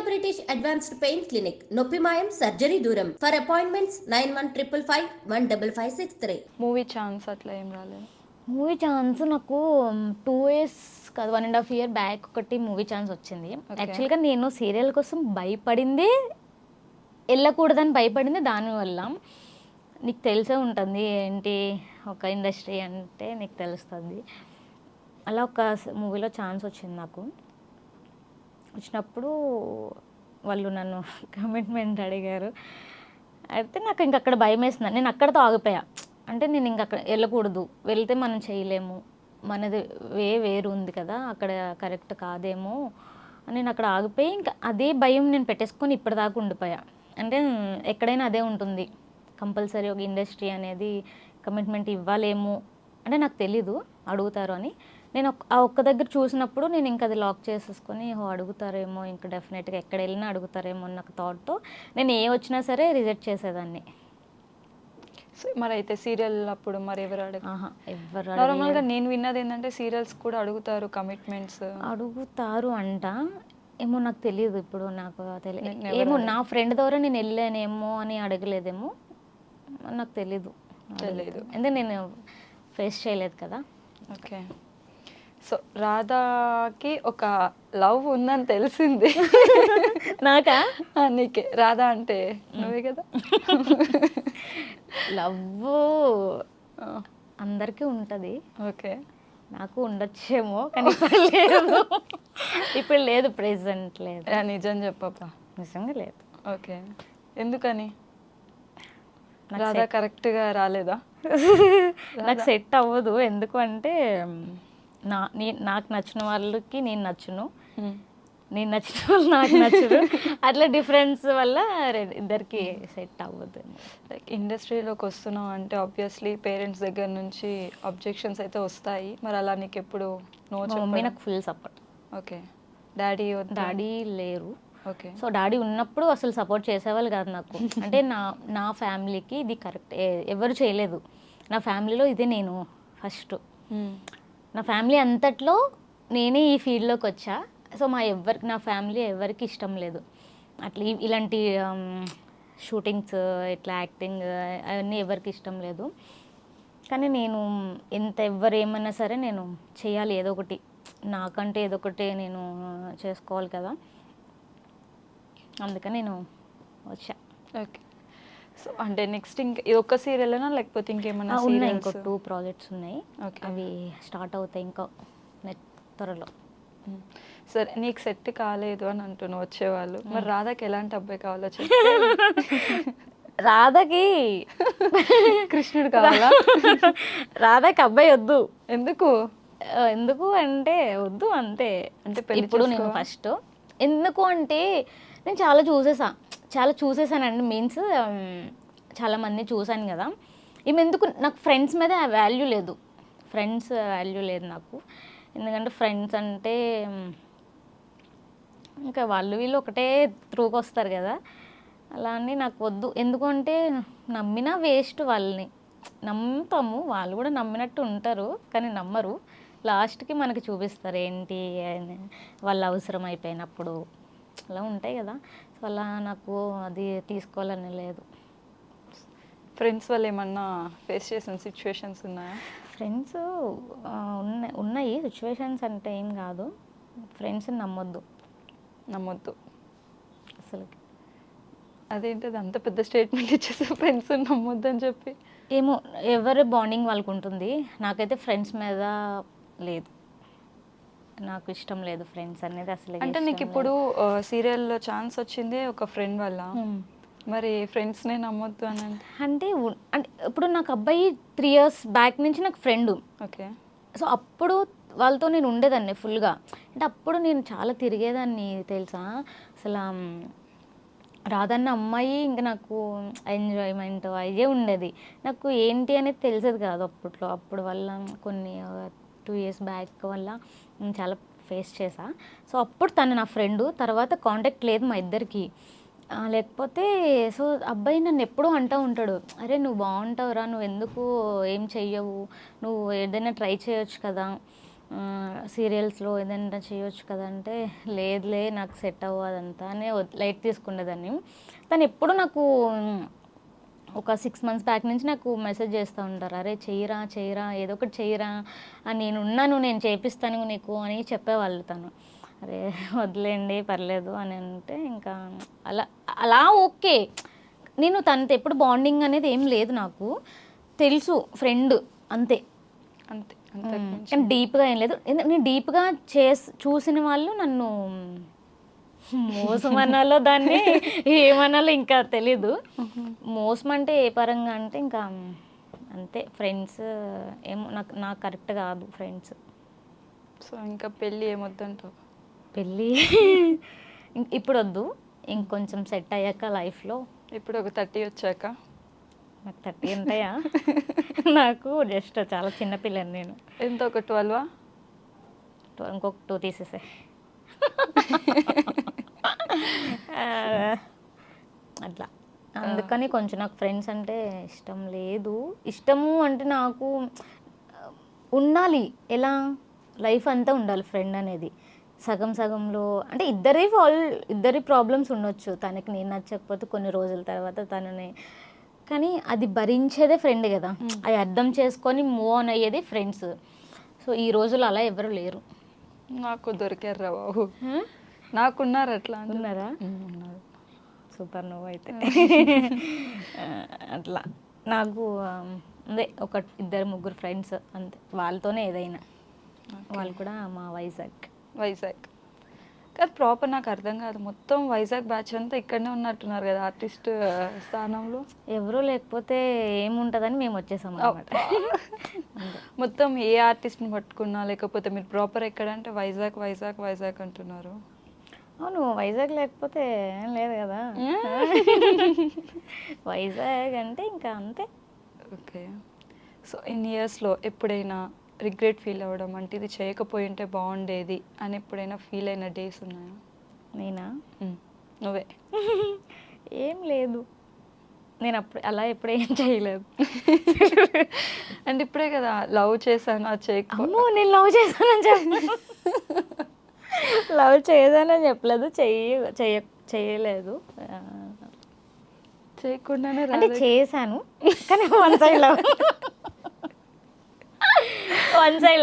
British advanced pain clinic, నొప్పి మాయం, surgery దూరం. For appointments 9155556563. మూవీ ఛాన్స్ అట్లా ఏం రాలేదు? మూవీ ఛాన్స్ నాకు 2 ఇయర్స్ కాదు 1.5 ఇయర్ బ్యాక్ ఒకటి మూవీ ఛాన్స్ వచ్చింది. యాక్చువల్గా నేను సీరియల్ కోసం భయపడిందే, వెళ్ళకూడదని భయపడింది దానివల్ల. నీకు తెలిసే ఉంటుంది ఏంటి ఒక ఇండస్ట్రీ అంటే, నీకు తెలుస్తుంది. అలా ఒక మూవీలో ఛాన్స్ వచ్చింది నాకు. వచ్చినప్పుడు వాళ్ళు నన్ను కమిట్మెంట్ అడిగారు. అయితే నాకు ఇంక అక్కడ భయం వేస్తుంది. నేను అక్కడితో ఆగిపోయా. అంటే నేను ఇంక అక్కడ వెళ్ళకూడదు, వెళ్తే మనం చేయలేము, మనది వేరు ఉంది కదా, అక్కడ కరెక్ట్ కాదేమో అని నేను అక్కడ ఆగిపోయి ఇంకా అదే భయం నేను పెట్టేసుకొని ఇప్పటిదాకా ఉండిపోయా. అంటే ఎక్కడైనా అదే ఉంటుంది, కంపల్సరీ ఒక ఇండస్ట్రీ అనేది కమిట్మెంట్ ఇవ్వాలేమో అంటే నాకు తెలీదు అడుగుతారు అని. నేను ఆ ఒక్క దగ్గర చూసినప్పుడు నేను ఇంకా అది లాక్ చేసేసుకొని అడుగుతారేమో, ఇంకా డెఫినెట్గా ఎక్కడ వెళ్ళినా అడుగుతారేమో అన్న థాట్తో నేను ఏ వచ్చినా సరే రిజెక్ట్ చేసేదాన్ని. మరి అయితే సీరియల్ అప్పుడు మరి ఎవరు ఎవరు నార్మల్గా నేను విన్నది ఏంటంటే సీరియల్స్ కూడా అడుగుతారు కమిట్మెంట్స్. అడుగుతారు అంట, ఏమో నాకు తెలియదు. ఇప్పుడు నాకు తెలియదు, ఏమో నా ఫ్రెండ్ ద్వారా నేను వెళ్ళానేమో అని అడగలేదేమో, నాకు తెలీదు. ఎందుకంటే నేను ఫేస్ చేయలేదు కదా. ఓకే. సో రాధాకి ఒక లవ్ ఉందని తెలిసింది. నాకా? నీకే. రాధా అంటే నువ్వే కదా. లవ్ అందరికీ ఉంటుంది. ఓకే. నాకు ఉండొచ్చేమో కానీ ఇప్పుడు లేదు, ప్రెసెంట్ లేదు. నిజం చెప్పప్పా. నిజంగా లేదు. ఓకే. ఎందుకని? రాధా కరెక్ట్గా రాలేదా? నాకు సెట్ అవ్వదు. ఎందుకు అంటే నాకు నచ్చిన వాళ్ళకి నేను నచ్చును, నేను నచ్చిన వాళ్ళు నాకు నచ్చరు. అట్లా డిఫరెన్స్ వల్ల ఇద్దరికి సెట్ అవ్వదు. లైక్ ఇండస్ట్రీలోకి వస్తున్నావు అంటే ఆబ్వియస్లీ పేరెంట్స్ దగ్గర నుంచి అబ్జెక్షన్స్ అయితే వస్తాయి. మరి అలా నీకు ఎప్పుడు నో చెప్పి? నాకు ఫుల్ సపోర్ట్. ఓకే. డాడీ లేరు. ఓకే. సో డాడీ ఉన్నప్పుడు అసలు సపోర్ట్ చేసేవాళ్ళు కాదు నాకు. అంటే నా ఫ్యామిలీకి ఇది కరెక్ట్, ఎవరు చేయలేదు. నా ఫ్యామిలీలో ఇదే నేను ఫస్ట్. నా ఫ్యామిలీ అంతట్లో నేనే ఈ ఫీల్డ్లోకి వచ్చా. సో నా ఫ్యామిలీ ఎవరికి ఇష్టం లేదు అట్లా ఇలాంటి షూటింగ్స్, ఇట్లా యాక్టింగ్ అవన్నీ ఎవరికి ఇష్టం లేదు. కానీ నేను ఎవరు ఏమన్నా సరే నేను చేయాలి, ఏదో ఒకటి నాకంటే ఏదో ఒకటి నేను చేసుకోవాలి కదా, అందుకని నేను వచ్చా. ఓకే. సో అంటే నెక్స్ట్ ఇంకా ఇది ఒక్క సీరియల్నా లేకపోతే ఇంకేమన్నా? ఉన్నాయి, ఇంకో 2 ప్రాజెక్ట్స్ ఉన్నాయి. అవి స్టార్ట్ అవుతాయి ఇంకా త్వరలో. సరే, నీకు సెట్ కాలేదు అని అంటున్నావు వచ్చేవాళ్ళు. మరి రాధాకి ఎలాంటి అబ్బాయి కావాలో చెప్పు. రాధాకి కృష్ణుడు కావాలా? రాధాకి అబ్బాయి వద్దు. ఎందుకు? ఎందుకు అంటే వద్దు అంతే. అంటే ఇప్పుడు నేను ఫస్ట్ ఎందుకు అంటే నేను చాలా చూసేసానండి. మీన్స్ చాలామంది చూశాను కదా. ఈమె ఎందుకు, నాకు ఫ్రెండ్స్ మీద వాల్యూ లేదు నాకు. ఎందుకంటే ఫ్రెండ్స్ అంటే ఇంకా వాళ్ళు వీళ్ళు ఒకటే త్రూకి వస్తారు కదా, అలా అని నాకు వద్దు. ఎందుకంటే నమ్మినా వేస్ట్. వాళ్ళని నమ్ముతాము, వాళ్ళు కూడా నమ్మినట్టు ఉంటారు కానీ నమ్మరు. లాస్ట్కి మనకి చూపిస్తారు ఏంటి వాళ్ళ అవసరం అయిపోయినప్పుడు, అలా ఉంటాయి కదా. సో అలా నాకు అది తీసుకోవాలని లేదు. ఫ్రెండ్స్ వాళ్ళు ఏమన్నా ఫేస్ చేసిన సిచ్యువేషన్స్ ఉన్నాయా? ఫ్రెండ్స్ ఉన్నాయి సిచ్యువేషన్స్ అంటే ఏం కాదు. ఫ్రెండ్స్ని నమ్మొద్దు అసలు. అదేంటది అంత పెద్ద స్టేట్మెంట్ ఇచ్చేసి ఫ్రెండ్స్ నమ్మొద్దు అని చెప్పి? ఏమో ఎవరి బాండింగ్ వాళ్ళకు ఉంటుంది. నాకైతే ఫ్రెండ్స్ మీద లేదు, నాకు ఇష్టం లేదు ఫ్రెండ్స్ అనేది అసలు. అంటే నీకు ఇప్పుడు సీరియల్లో ఛాన్స్ వచ్చింది ఒక ఫ్రెండ్ వల్ల, మరి ఫ్రెండ్స్నే నమ్మొద్దు అని అంటే ఇప్పుడు నాకు అబ్బాయి 3 years బ్యాక్ నుంచి నాకు ఫ్రెండ్. ఓకే. సో అప్పుడు వాళ్ళతో నేను ఉండేదాన్ని ఫుల్గా. అంటే అప్పుడు నేను చాలా తిరిగేదాన్ని తెలుసా. అసలు రాదన్న అమ్మాయి ఇంకా నాకు ఎంజాయ్మెంట్ అయ్యే ఉండేది. నాకు ఏంటి అనేది తెలిసేది కాదు అప్పుడు వల్ల కొన్ని 2 years బ్యాక్ వల్ల నేను చాలా ఫేస్ చేసా. సో అప్పుడు తను నా ఫ్రెండు, తర్వాత కాంటాక్ట్ లేదు మా ఇద్దరికి. లేకపోతే సో అబ్బాయి నన్ను ఎప్పుడూ అంటూ ఉంటాడు, అరే నువ్వు బాగుంటావురా, నువ్వు ఎందుకు ఏం చెయ్యవు, నువ్వు ఏదైనా ట్రై చేయొచ్చు కదా, సీరియల్స్లో ఏదైనా చేయొచ్చు కదంటే లేదులే నాకు సెట్ అవ్వదంతా అని లైట్ తీసుకునేదాన్ని. తను ఎప్పుడు నాకు ఒక 6 months బ్యాక్ నుంచి నాకు మెసేజ్ చేస్తూ ఉంటారు, అరే చెయ్యరా చెయ్యరా ఏదో ఒకటి చెయ్యరా నేను ఉన్నాను, నేను చేపిస్తాను నీకు అని చెప్పేవాళ్ళు. తను అరే వదిలేండి పర్లేదు అని అంటే ఇంకా అలా అలా ఓకే. నేను తనతో ఎప్పుడు బాండింగ్ అనేది ఏం లేదు, నాకు తెలుసు ఫ్రెండ్ అంతే. అంతే కానీ డీప్గా ఏం లేదు. నేను డీప్గా చూసిన వాళ్ళు నన్ను మోసం అనాలో దాన్ని ఏమనాలో ఇంకా తెలీదు. మోసం అంటే ఏ పరంగా అంటే ఇంకా అంతే, ఫ్రెండ్స్ ఏమో నాకు కరెక్ట్ కాదు ఫ్రెండ్స్. సో ఇంకా పెళ్ళి ఏమొద్దంటావు? పెళ్ళి ఇప్పుడు వద్దు, ఇంకొంచెం సెట్ అయ్యాక లైఫ్లో. ఇప్పుడు ఒక 30 వచ్చాక? నాకు 30 ఉంటాయా? నాకు జస్ట్ చాలా చిన్నపిల్లని నేను. ఎంత, ఒక 12? ఇంకొక 2 తీసేసే. అట్లా అందుకని కొంచెం నాకు ఫ్రెండ్స్ అంటే ఇష్టం లేదు. ఇష్టము అంటే నాకు ఉండాలి, ఎలా లైఫ్ అంతా ఉండాలి ఫ్రెండ్ అనేది. సగం సగంలో అంటే ఇద్దరి ప్రాబ్లమ్స్ ఉండొచ్చు. తనకి నేను నచ్చకపోతే కొన్ని రోజుల తర్వాత తనని, కానీ అది భరించేదే ఫ్రెండ్ కదా. అది అర్థం చేసుకొని మూవ్ ఆన్ అయ్యేది ఫ్రెండ్స్. సో ఈ రోజుల్లో అలా ఎవరు లేరు. నాకు దొరికారు రా బాబు, నాకున్నారు అట్లా. ఉన్నారా? ఉన్నారు. సూపర్, నువ్వు అయితే. అట్లా నాకు అదే ఒక 2-3 ఫ్రెండ్స్ అంతే, వాళ్ళతోనే ఏదైనా. వాళ్ళు కూడా మా వైజాగ్. కాదు ప్రాపర్ నాకు అర్థం కాదు, మొత్తం వైజాగ్ బ్యాచ్ అంతా ఇక్కడనే ఉన్నట్టున్నారు కదా ఆర్టిస్ట్ స్థానంలో. ఎవరూ లేకపోతే ఏముంటుందని మేము వచ్చేసాం అన్నమాట. మొత్తం ఏ ఆర్టిస్ట్ని పట్టుకున్నా లేకపోతే మీరు ప్రాపర్ ఎక్కడంటే వైజాగ్ అంటున్నారు. అవును, వైజాగ్ లేకపోతే ఏం లేదు కదా. వైజాగ్ అంటే ఇంకా అంతే. ఓకే. సో ఇన్ ఇయర్స్లో ఎప్పుడైనా రిగ్రెట్ ఫీల్ అవ్వడం అంటే ఇది చేయకపోయి ఉంటే బాగుండేది అని ఎప్పుడైనా ఫీల్ అయిన డేస్ ఉన్నాయా? నేనా? నువ్వే. ఏం లేదు, నేను అలా ఎప్పుడు ఏం చేయలేదు. అంటే ఇప్పుడే కదా లవ్ చేశాను, అది అమ్మో నేను లవ్ చేశానని చెప్పలేదు. లవ్ చేయదానని చెప్పలేదు, చేయలేదు. చేయకుండానే అంటే చేశాను కానీ వన్ సైడ్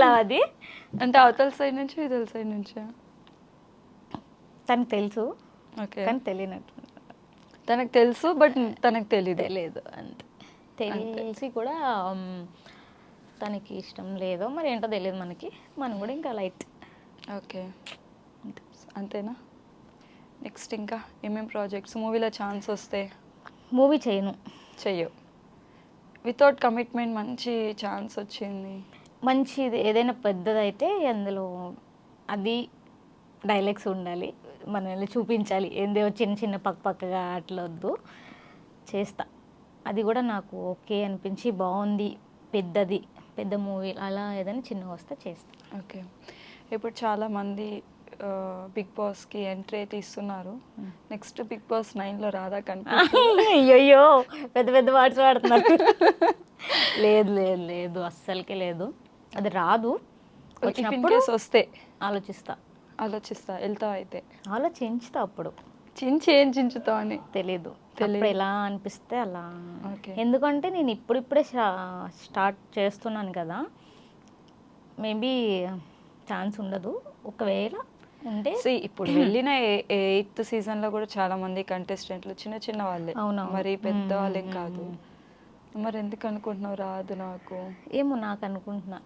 లవ్ అది. అంటే అవతల సైడ్ నుంచి ఇతల సైడ్ నుంచా? తనకు తెలుసు, ఓకే, కానీ తెలియనట్టు. తనకు తెలుసు బట్ తనకు తెలియదు అంతే. తెలిసి కూడా తనకి ఇష్టం లేదో మరి ఏంటో తెలియదు మనకి, మనం కూడా ఇంకా లైట్. ఓకే, అంతేనా? నెక్స్ట్ ఇంకా ఏమేమి ప్రాజెక్ట్స్? మూవీలో ఛాన్స్ వస్తే మూవీ చెయ్యవు. వితౌట్ కమిట్మెంట్ మంచి ఛాన్స్ వచ్చింది, మంచిది ఏదైనా పెద్దదైతే అందులో అది డైలాగ్స్ ఉండాలి, మనల్ని చూపించాలి, ఏందో చిన్న పక్కగా అట్లా వద్దు. చేస్తా, అది కూడా నాకు ఓకే అనిపించి బాగుంది, పెద్ద మూవీ అలా ఏదైనా చిన్నగా వస్తే చేస్తా. ఓకే. ఇప్పుడు చాలామంది బిగ్ బాస్కి ఎంట్రీ అయితే ఇస్తున్నారు. నెక్స్ట్ బిగ్ బాస్ 9లో రాదా కనిపిస్తుంది? అయ్యో పెద్ద వర్డ్స్ వాడుతున్నారు. లేదు అస్సలకే లేదు, అది రాదు. వచ్చినప్పుడు వస్తే ఆలోచిస్తా వెళ్తావు అయితే? ఆలోచించుతా, అప్పుడు ఏం చించుతావు అని తెలీదు. ఎలా అనిపిస్తే అలా. ఓకే. ఎందుకంటే నేను ఇప్పుడిప్పుడే స్టార్ట్ చేస్తున్నాను కదా, మేబీ ఛాన్స్ ఉండదు. ఒకవేళ ఉంటే ఇప్పుడు వెళ్ళిన 8th సీజన్లో కూడా చాలా మంది కంటెస్టెంట్లు చిన్న వాళ్ళే, మరి పెద్ద వాళ్ళేం కాదు. మరి ఎందుకు అనుకుంటున్నావు రాదు? నాకు ఏమో, నాకు అనుకుంటున్నా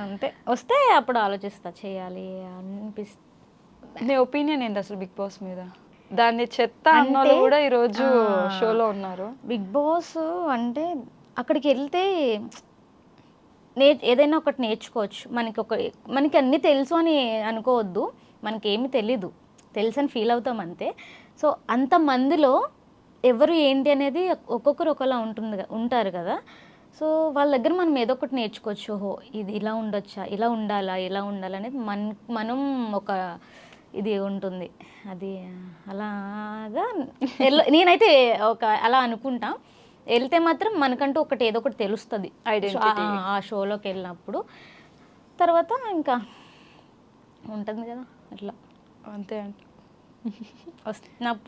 అంటే వస్తే అప్పుడు ఆలోచిస్తా చేయాలి అనిపిస్తుంది. నీ ఒపీనియన్ ఏంటి అసలు బిగ్ బాస్ మీద? దాన్ని చెత్త అన్నోళ్ళు కూడా ఈరోజు షోలో ఉన్నారు. బిగ్ బాస్ అంటే అక్కడికి వెళ్తే ఏదైనా ఒకటి నేర్చుకోవచ్చు. మనకి అన్నీ తెలుసు అని అనుకోవద్దు, మనకేమి తెలీదు, తెలుసు అని ఫీల్ అవుతాం అంతే. సో అంతమందిలో ఎవరు ఏంటి అనేది ఒక్కొక్కరు ఒకలా ఉంటారు కదా. సో వాళ్ళ దగ్గర మనం ఏదో ఒకటి నేర్చుకోవచ్చు. ఓహో ఇది ఇలా ఉండొచ్చా, ఇలా ఉండాలా అనేది మనం ఒక ఇది ఉంటుంది. అది అలాగా నేనైతే అలా అనుకుంటా. వెళ్తే మాత్రం మనకంటూ ఒకటి ఏదో ఒకటి తెలుస్తుంది Identity. ఆ షోలోకి వెళ్ళినప్పుడు. తర్వాత ఇంకా ఉంటుంది కదా అట్లా అంతే అండి. నా